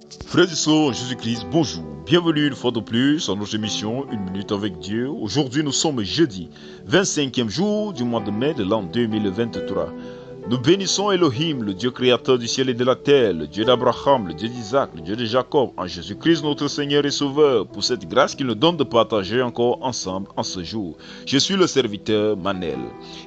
Frères et sœurs en Jésus-Christ, bonjour. Bienvenue une fois de plus à notre émission Une minute avec Dieu. Aujourd'hui, nous sommes jeudi, 25e jour du mois de mai de l'an 2023. Nous bénissons Elohim, le Dieu créateur du ciel et de la terre, le Dieu d'Abraham, le Dieu d'Isaac, le Dieu de Jacob, en Jésus-Christ notre Seigneur et Sauveur, pour cette grâce qu'il nous donne de partager encore ensemble en ce jour. Je suis le serviteur Manel.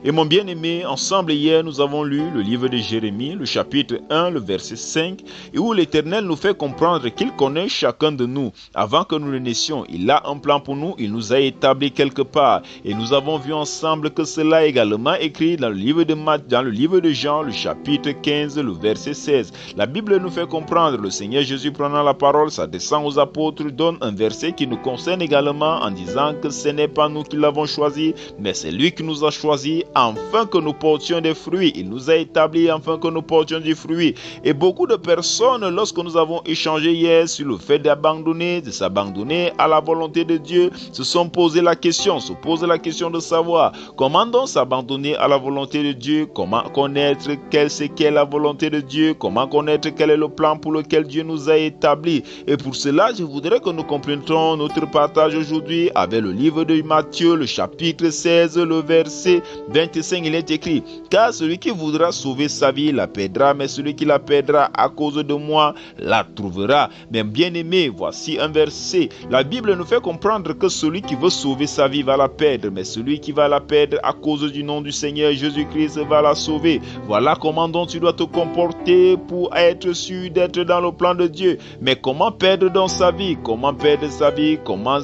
Et mon bien-aimé, ensemble hier, nous avons lu le livre de Jérémie, le chapitre 1, le verset 5, et où l'Éternel nous fait comprendre qu'il connaît chacun de nous. Avant que nous le naissions, il a un plan pour nous, il nous a établis quelque part. Et nous avons vu ensemble que cela est également écrit dans le livre de Jean, le chapitre 15, le verset 16. La Bible nous fait comprendre, le Seigneur Jésus prenant la parole, s'adressant aux apôtres, donne un verset qui nous concerne également en disant que ce n'est pas nous qui l'avons choisi, mais c'est lui qui nous a choisi afin que nous portions des fruits. Il nous a établis afin que nous portions des fruits. Et beaucoup de personnes, lorsque nous avons échangé hier sur le fait de s'abandonner à la volonté de Dieu, se posent la question de savoir comment donc s'abandonner à la volonté de Dieu, comment connaître ce qu'est la volonté de Dieu, comment connaître quel est le plan pour lequel Dieu nous a établis. Et pour cela, je voudrais que nous comprenions notre partage aujourd'hui avec le livre de Matthieu, le chapitre 16, le verset 25. Il est écrit: car celui qui voudra sauver sa vie la perdra, mais celui qui la perdra à cause de moi la trouvera. Mais bien aimé, voici un verset. La Bible nous fait comprendre que celui qui veut sauver sa vie va la perdre, mais celui qui va la perdre à cause du nom du Seigneur Jésus-Christ va la sauver. Voilà comment donc tu dois te comporter pour être sûr d'être dans le plan de Dieu. Mais comment perdre dans sa vie? Comment perdre sa vie? Comment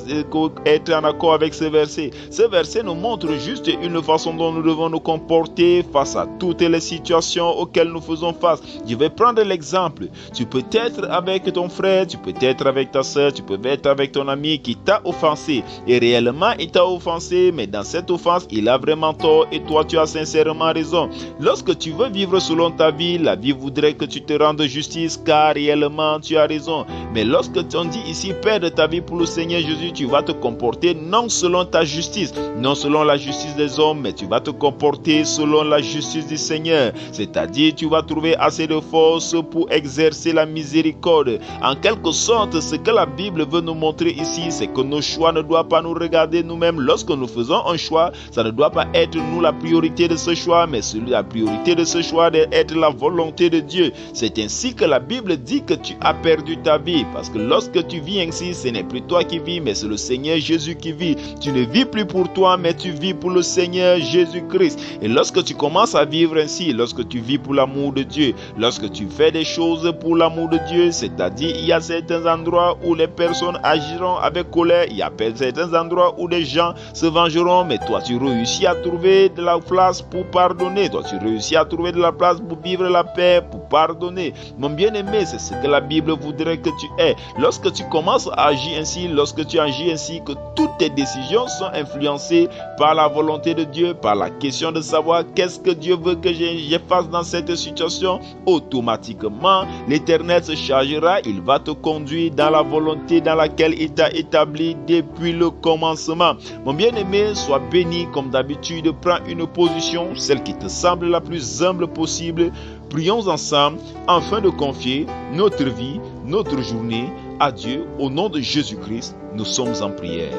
être en accord avec ce verset? Ce verset nous montre juste une façon dont nous devons nous comporter face à toutes les situations auxquelles nous faisons face. Je vais prendre l'exemple. Tu peux être avec ton frère, tu peux être avec ta soeur, tu peux être avec ton ami qui t'a offensé. Et réellement, il t'a offensé, mais dans cette offense, il a vraiment tort et toi, tu as sincèrement raison. Lorsque tu veux vivre selon ta vie, la vie voudrait que tu te rendes justice car réellement tu as raison. Mais lorsque on dit ici perdre ta vie pour le Seigneur Jésus, tu vas te comporter non selon ta justice, non selon la justice des hommes, mais tu vas te comporter selon la justice du Seigneur. C'est-à-dire tu vas trouver assez de force pour exercer la miséricorde. En quelque sorte, ce que la Bible veut nous montrer ici, c'est que nos choix ne doivent pas nous regarder nous-mêmes. Lorsque nous faisons un choix, ça ne doit pas être nous la priorité de ce choix, mais la priorité de ce choix d'être la volonté de Dieu. C'est ainsi que la Bible dit que tu as perdu ta vie, parce que lorsque tu vis ainsi, ce n'est plus toi qui vis, mais c'est le Seigneur Jésus qui vit. Tu ne vis plus pour toi, mais tu vis pour le Seigneur Jésus-Christ. Et lorsque tu commences à vivre ainsi, lorsque tu vis pour l'amour de Dieu, lorsque tu fais des choses pour l'amour de Dieu, c'est-à-dire il y a certains endroits où les personnes agiront avec colère, il y a certains endroits où les gens se vengeront, mais toi tu réussis à trouver de la place pour pardonner, toi tu réussis à trouver de la place pour vivre la paix, pour pardonner. Mon bien-aimé, c'est ce que la Bible voudrait que tu aies. Lorsque tu commences à agir ainsi, lorsque tu agis ainsi, que toutes tes décisions sont influencées par la volonté de Dieu, par la question de savoir qu'est-ce que Dieu veut que je fasse dans cette situation, automatiquement, l'Éternel se chargera, il va te conduire dans la volonté dans laquelle il t'a établi depuis le commencement. Mon bien-aimé, sois béni comme d'habitude, prends une position, celle qui te semble la plus humble possible. Prions ensemble afin de confier notre vie, notre journée à Dieu. Au nom de Jésus-Christ, nous sommes en prière.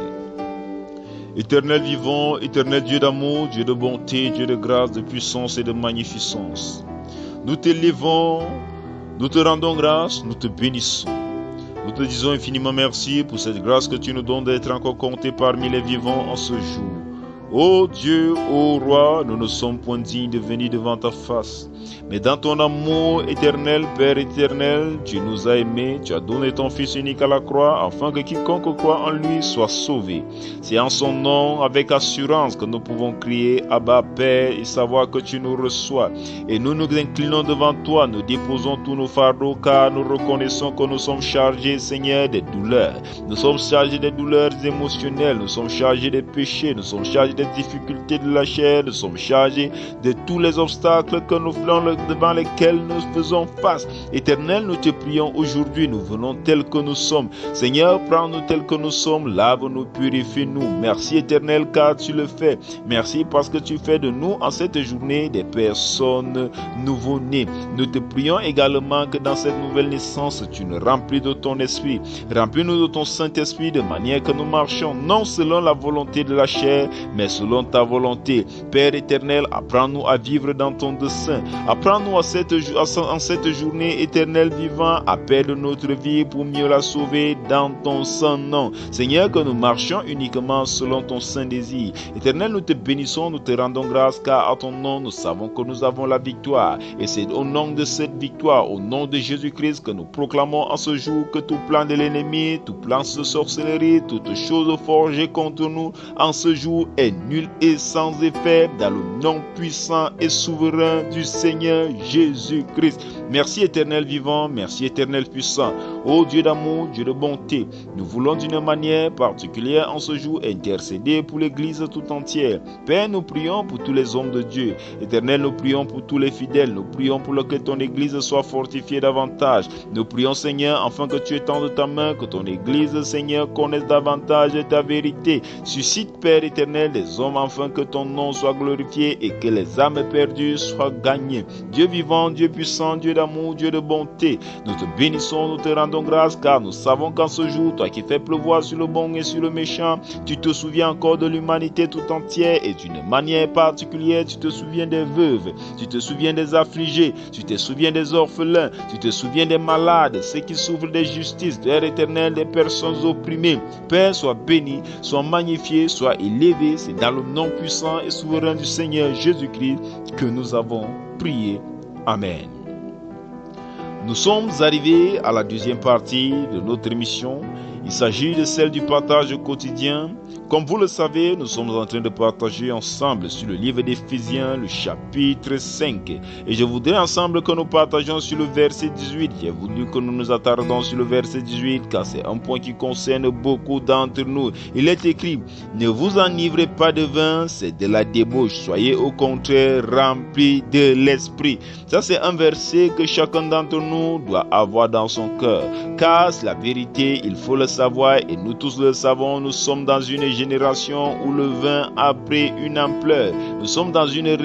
Éternel vivant, éternel Dieu d'amour, Dieu de bonté, Dieu de grâce, de puissance et de magnificence, nous t'élevons, nous te rendons grâce, nous te bénissons. Nous te disons infiniment merci pour cette grâce que tu nous donnes d'être encore comptés parmi les vivants en ce jour. Ô Dieu, ô Roi, nous ne sommes point dignes de venir devant ta face. Mais dans ton amour éternel, Père éternel, tu nous as aimés, tu as donné ton Fils unique à la croix, afin que quiconque croit en lui soit sauvé. C'est en son nom, avec assurance, que nous pouvons crier Abba Père et savoir que tu nous reçois. Et nous nous inclinons devant toi, nous déposons tous nos fardeaux, car nous reconnaissons que nous sommes chargés, Seigneur, des douleurs. Nous sommes chargés des douleurs émotionnelles, nous sommes chargés des péchés, nous sommes chargés des difficultés de la chair, nous sommes chargés de tous les obstacles que nous devant lesquels nous faisons face. Éternel, nous te prions aujourd'hui, nous venons tels que nous sommes. Seigneur, prends-nous tels que nous sommes, lave-nous, purifie-nous. Merci Éternel, car tu le fais. Merci parce que tu fais de nous en cette journée des personnes nouveau-nées. Nous te prions également que dans cette nouvelle naissance, tu nous remplis de ton esprit. Remplis-nous de ton Saint-Esprit de manière que nous marchions non selon la volonté de la chair, mais selon ta volonté. Père éternel, apprends-nous à vivre dans ton dessein. Apprends-nous en cette journée éternelle vivant à perdre notre vie pour mieux la sauver dans ton saint nom. Seigneur, que nous marchions uniquement selon ton saint désir. Éternel, nous te bénissons, nous te rendons grâce car à ton nom, nous savons que nous avons la victoire. Et c'est au nom de cette victoire, au nom de Jésus-Christ que nous proclamons en ce jour que tout plan de l'ennemi, tout plan de sorcellerie, toute chose forgée contre nous en ce jour est nul et sans effet dans le nom puissant et souverain du Seigneur Jésus-Christ. Merci éternel vivant, merci éternel puissant. Ô Dieu d'amour, Dieu de bonté, nous voulons d'une manière particulière en ce jour intercéder pour l'Église tout entière. Père, nous prions pour tous les hommes de Dieu. Éternel, nous prions pour tous les fidèles. Nous prions pour que ton Église soit fortifiée davantage. Nous prions, Seigneur, afin que tu étendes ta main, que ton Église, Seigneur, connaisse davantage ta vérité. Suscite, Père éternel, des hommes afin que ton nom soit glorifié et que les âmes perdues soient gagnées. Dieu vivant, Dieu puissant, Dieu d'amour, Dieu de bonté, nous te bénissons, nous te rendons grâce, car nous savons qu'en ce jour, toi qui fais pleuvoir sur le bon et sur le méchant, tu te souviens encore de l'humanité tout entière et d'une manière particulière, tu te souviens des veuves, tu te souviens des affligés, tu te souviens des orphelins, tu te souviens des malades, ceux qui souffrent d'injustice, Père éternel, des personnes opprimées. Père, sois béni, sois magnifié, sois élevé. C'est dans le nom puissant et souverain du Seigneur Jésus-Christ que nous avons prié. Amen. Nous sommes arrivés à la deuxième partie de notre émission. Il s'agit de celle du partage quotidien. Comme vous le savez, nous sommes en train de partager ensemble sur le livre d'Éphésiens, le chapitre 5. Et je voudrais ensemble que nous partagions sur le verset 18. J'ai voulu que nous nous attardions sur le verset 18 car c'est un point qui concerne beaucoup d'entre nous. Il est écrit, ne vous enivrez pas de vin, c'est de la débauche. Soyez au contraire remplis de l'esprit. Ça, c'est un verset que chacun d'entre nous doit avoir dans son cœur. Car c'est la vérité, il faut le savoir et nous tous le savons, nous sommes dans une génération où le vin a pris une ampleur. Nous sommes dans une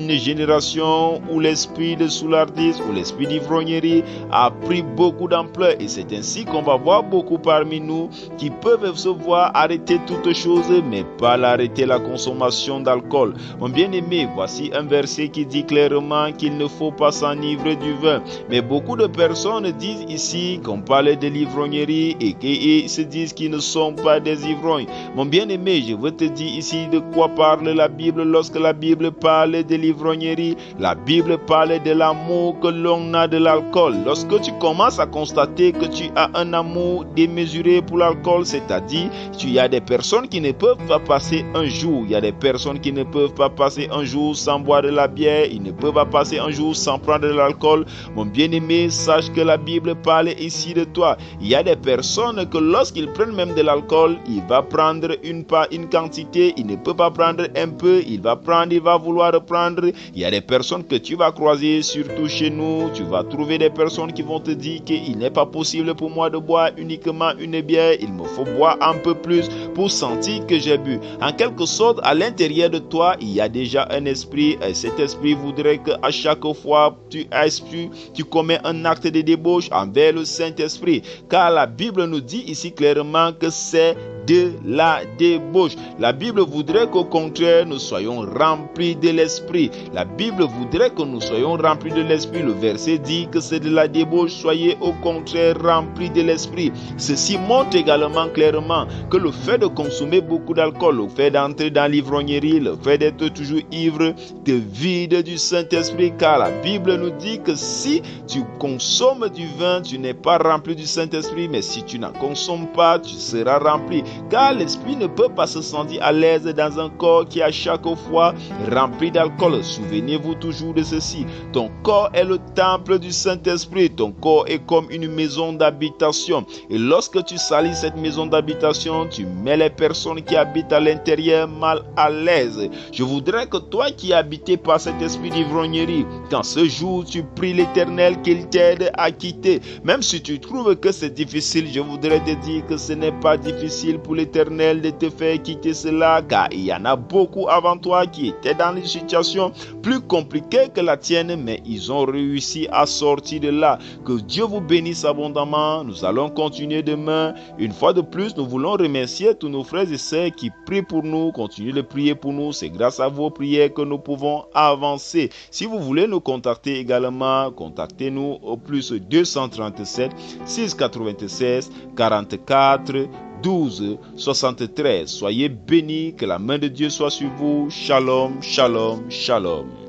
génération où l'esprit de soulardise, où l'esprit d'ivrognerie a pris beaucoup d'ampleur. Et c'est ainsi qu'on va voir beaucoup parmi nous qui peuvent se voir arrêter toutes choses, mais pas arrêter la consommation d'alcool. Mon bien-aimé, voici un verset qui dit clairement qu'il ne faut pas s'enivrer du vin. Mais beaucoup de personnes disent ici qu'on parle de l'ivrognerie et qu'ils se disent qu'ils ne sont pas des ivrognes. Mon bien-aimé, je veux te dire ici de quoi parle la Bible lorsque la Bible parle de l'ivrognerie. La Bible parle de l'amour que l'on a de l'alcool. Lorsque tu commences à constater que tu as un amour démesuré pour l'alcool, c'est-à-dire qu'il y a des personnes qui ne peuvent pas passer un jour, il y a des personnes qui ne peuvent pas passer un jour sans boire de la bière, ils ne peuvent pas passer un jour sans prendre de l'alcool. Mon bien-aimé, sache que la Bible parle ici de toi. Il y a des personnes que lorsqu'ils prennent même de l'alcool, il va prendre une quantité, il ne peut pas prendre un peu, il va vouloir prendre. Il y a des personnes que tu vas croiser, surtout chez nous, tu vas trouver des personnes qui vont te dire qu'il n'est pas possible pour moi de boire uniquement une bière, il me faut boire un peu plus pour sentir que j'ai bu. En quelque sorte, à l'intérieur de toi, il y a déjà un esprit, et cet esprit voudrait qu'à chaque fois tu commets un acte de débauche envers le Saint-Esprit, car la Bible nous dit ici clairement que c'est de la débauche. La Bible voudrait qu'au contraire nous soyons remplis de l'esprit. La Bible voudrait que nous soyons remplis de l'esprit. Le verset dit que c'est de la débauche. Soyez au contraire remplis de l'esprit. Ceci montre également clairement que le fait de consommer beaucoup d'alcool, le fait d'entrer dans l'ivrognerie, le fait d'être toujours ivre, te vide du Saint-Esprit, car la Bible nous dit que si tu consommes du vin, tu n'es pas rempli du Saint-Esprit, mais si tu n'en consommes pas, tu seras rempli. Car l'esprit ne peut pas se sentir à l'aise dans un corps qui à chaque fois rempli d'alcool. Souvenez-vous toujours de ceci. Ton corps est le temple du Saint-Esprit. Ton corps est comme une maison d'habitation. Et lorsque tu salis cette maison d'habitation, tu mets les personnes qui habitent à l'intérieur mal à l'aise. Je voudrais que toi qui es habité par cet esprit d'ivrognerie, quand ce jour tu pries l'Éternel qu'il t'aide à quitter. Même si tu trouves que c'est difficile, je voudrais te dire que ce n'est pas difficile pour l'Éternel de te faire quitter cela, car il y en a beaucoup avant toi qui étaient dans une situation plus compliquée que la tienne, mais ils ont réussi à sortir de là. Que Dieu vous bénisse abondamment. Nous allons continuer demain. Une fois de plus, nous voulons remercier tous nos frères et sœurs qui prient pour nous. Continuez de prier pour nous. C'est grâce à vos prières que nous pouvons avancer. Si vous voulez nous contacter également, contactez-nous au plus 237 696 44 12 73. Soyez bénis, que la main de Dieu soit sur vous. Shalom, shalom, shalom.